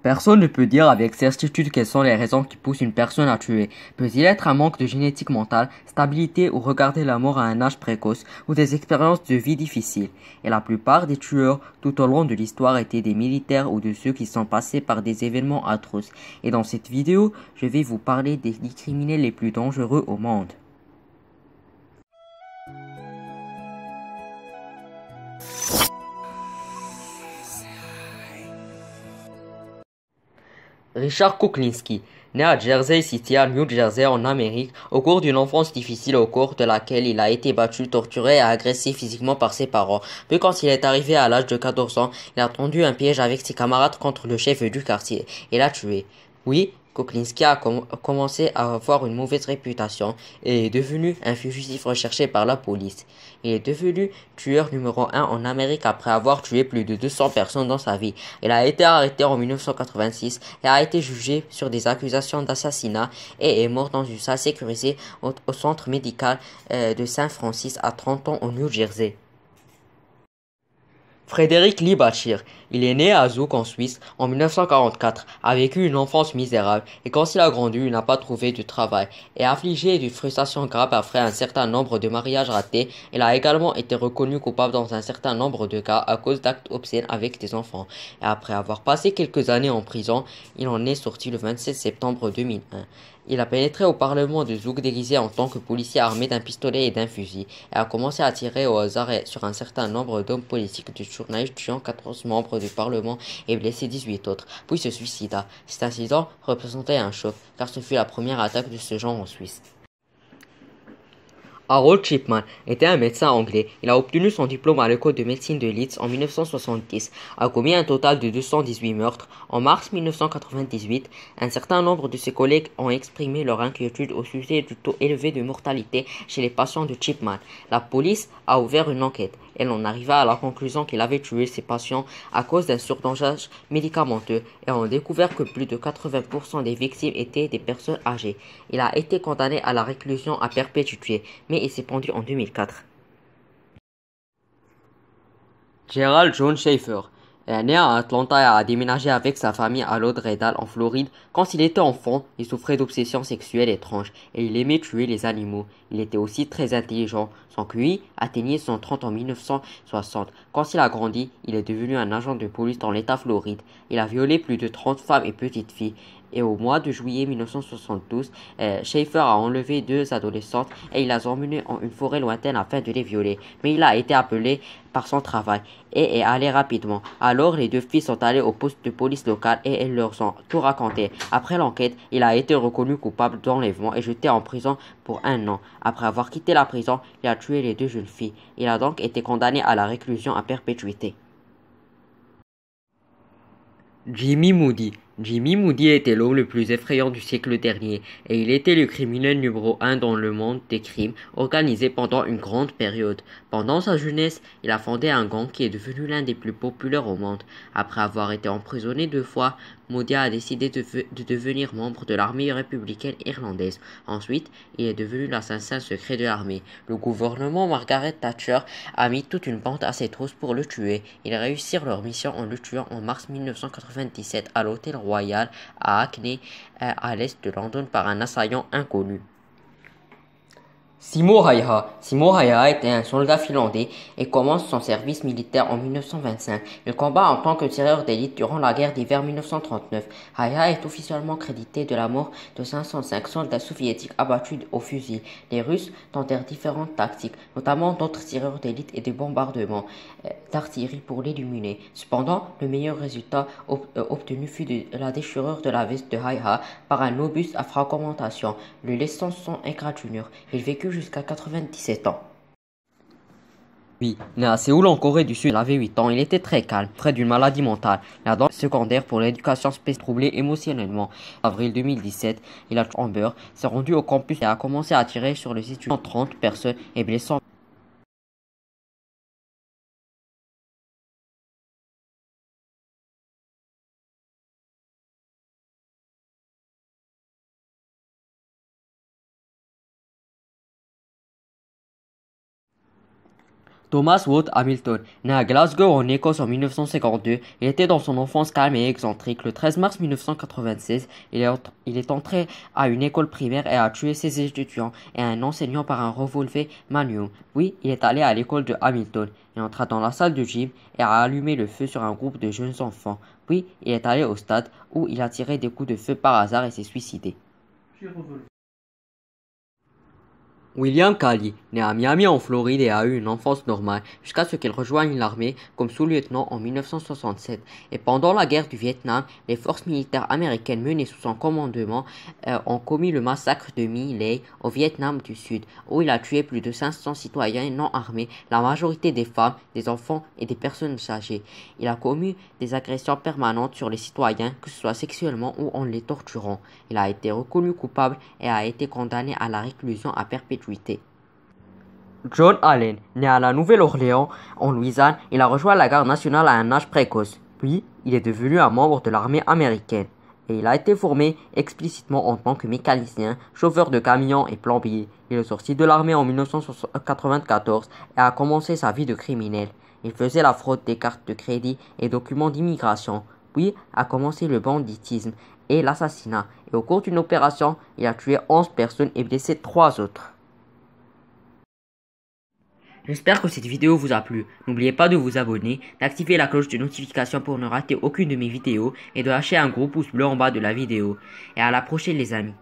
Personne ne peut dire avec certitude quelles sont les raisons qui poussent une personne à tuer. Peut-il être un manque de génétique mentale, stabilité ou regarder la mort à un âge précoce ou des expériences de vie difficiles? Et la plupart des tueurs tout au long de l'histoire étaient des militaires ou de ceux qui sont passés par des événements atroces. Et dans cette vidéo, je vais vous parler des 10 criminels les plus dangereux au monde. Richard Kuklinski, né à Jersey City, à New Jersey, en Amérique, au cours d'une enfance difficile au cours de laquelle il a été battu, torturé et agressé physiquement par ses parents. Puis quand il est arrivé à l'âge de 14 ans, il a tendu un piège avec ses camarades contre le chef du quartier et l'a tué. Oui, Kuklinski a commencé à avoir une mauvaise réputation et est devenu un fugitif recherché par la police. Il est devenu tueur numéro 1 en Amérique après avoir tué plus de 200 personnes dans sa vie. Il a été arrêté en 1986 et a été jugé sur des accusations d'assassinat et est mort dans une salle sécurisée au centre médical de Saint Francis à 30 ans au New Jersey. Frédéric Lee Bachir, il est né à Zug en Suisse en 1944, a vécu une enfance misérable et quand il a grandi, il n'a pas trouvé de travail et affligé d'une frustration grave après un certain nombre de mariages ratés, il a également été reconnu coupable dans un certain nombre de cas à cause d'actes obscènes avec des enfants. Et après avoir passé quelques années en prison, il en est sorti le 27 septembre 2001. Il a pénétré au Parlement de Zug déguisé en tant que policier armé d'un pistolet et d'un fusil et a commencé à tirer au hasard sur un certain nombre d'hommes politiques du journaliste, tuant 14 membres du Parlement et blessé 18 autres, puis se suicida. Cet incident représentait un choc, car ce fut la première attaque de ce genre en Suisse. Harold Chipman était un médecin anglais. Il a obtenu son diplôme à l'école de médecine de Leeds en 1970, a commis un total de 218 meurtres. En mars 1998, un certain nombre de ses collègues ont exprimé leur inquiétude au sujet du taux élevé de mortalité chez les patients de Chipman. La police a ouvert une enquête. Elle en arriva à la conclusion qu'il avait tué ses patients à cause d'un surdosage médicamenteux et ont découvert que plus de 80% des victimes étaient des personnes âgées. Il a été condamné à la réclusion à perpétuité, mais il s'est pendu en 2004. Gerald John Schaefer est né à Atlanta et a déménagé avec sa famille à Lauderdale en Floride. Quand il était enfant, il souffrait d'obsessions sexuelles étranges et il aimait tuer les animaux. Il était aussi très intelligent. Son QI atteignait 130 en 1960. Quand il a grandi, il est devenu un agent de police dans l'État Floride. Il a violé plus de 30 femmes et petites filles. Et au mois de juillet 1972, Schaefer a enlevé 2 adolescentes et il les a emmenées en une forêt lointaine afin de les violer. Mais il a été appelé par son travail et est allé rapidement. Alors les 2 filles sont allées au poste de police local et elles leur ont tout raconté. Après l'enquête, il a été reconnu coupable d'enlèvement et jeté en prison pour 1 an. Après avoir quitté la prison, il a tué les 2 jeunes filles. Il a donc été condamné à la réclusion à perpétuité. Jimmy Moody. Jimmy Moody était l'homme le plus effrayant du siècle dernier et il était le criminel numéro 1 dans le monde des crimes organisés pendant une grande période. Pendant sa jeunesse, il a fondé un gang qui est devenu l'un des plus populaires au monde. Après avoir été emprisonné 2 fois, Moody a décidé de devenir membre de l'armée républicaine irlandaise. Ensuite, il est devenu l'assassin secret de l'armée. Le gouvernement Margaret Thatcher a mis toute une bande à ses trousses pour le tuer. Ils réussirent leur mission en le tuant en mars 1997 à l'hôtel Royal à Hackney, à l'est de London, par un assaillant inconnu. Simo Häyhä. Simo Häyhä était un soldat finlandais et commence son service militaire en 1925. Il combat en tant que tireur d'élite durant la guerre d'hiver 1939. Häyhä est officiellement crédité de la mort de 505 soldats soviétiques abattus au fusil. Les Russes tentèrent différentes tactiques, notamment d'autres tireurs d'élite et des bombardements d'artillerie pour l'éliminer. Cependant, le meilleur résultat obtenu fut la déchirure de la veste de Häyhä par un obus à fragmentation, le laissant sans égratignure. Il vécut jusqu'à 97 ans. Oui, né à Séoul en Corée du Sud, il avait 8 ans, il était très calme, près d'une maladie mentale. Il a donc secondaire pour l'éducation spéciale troublée émotionnellement. En avril 2017, il a Amber, s'est rendu au campus et a commencé à tirer sur les étudiants 30 personnes et blessant Thomas Wood Hamilton, né à Glasgow en Écosse en 1952, il était dans son enfance calme et excentrique. Le 13 mars 1996, il est entré à une école primaire et a tué ses étudiants et un enseignant par un revolver Magnum. Puis, il est allé à l'école de Hamilton. Il entra dans la salle de gym et a allumé le feu sur un groupe de jeunes enfants. Puis, il est allé au stade où il a tiré des coups de feu par hasard et s'est suicidé. William Cali, né à Miami en Floride et a eu une enfance normale jusqu'à ce qu'il rejoigne l'armée comme sous-lieutenant en 1967. Et pendant la guerre du Vietnam, les forces militaires américaines menées sous son commandement ont commis le massacre de My Lai au Vietnam du Sud, où il a tué plus de 500 citoyens non armés, la majorité des femmes, des enfants et des personnes âgées. Il a commis des agressions permanentes sur les citoyens, que ce soit sexuellement ou en les torturant. Il a été reconnu coupable et a été condamné à la réclusion à perpétuité. John Allen, né à la Nouvelle-Orléans, en Louisiane, il a rejoint la garde nationale à un âge précoce. Puis, il est devenu un membre de l'armée américaine. Et il a été formé explicitement en tant que mécanicien, chauffeur de camion et plombier. Il est sorti de l'armée en 1994 et a commencé sa vie de criminel. Il faisait la fraude des cartes de crédit et documents d'immigration. Puis a commencé le banditisme et l'assassinat. Et au cours d'une opération, il a tué 11 personnes et blessé 3 autres. J'espère que cette vidéo vous a plu. N'oubliez pas de vous abonner, d'activer la cloche de notification pour ne rater aucune de mes vidéos et de lâcher un gros pouce bleu en bas de la vidéo. Et à la prochaine les amis.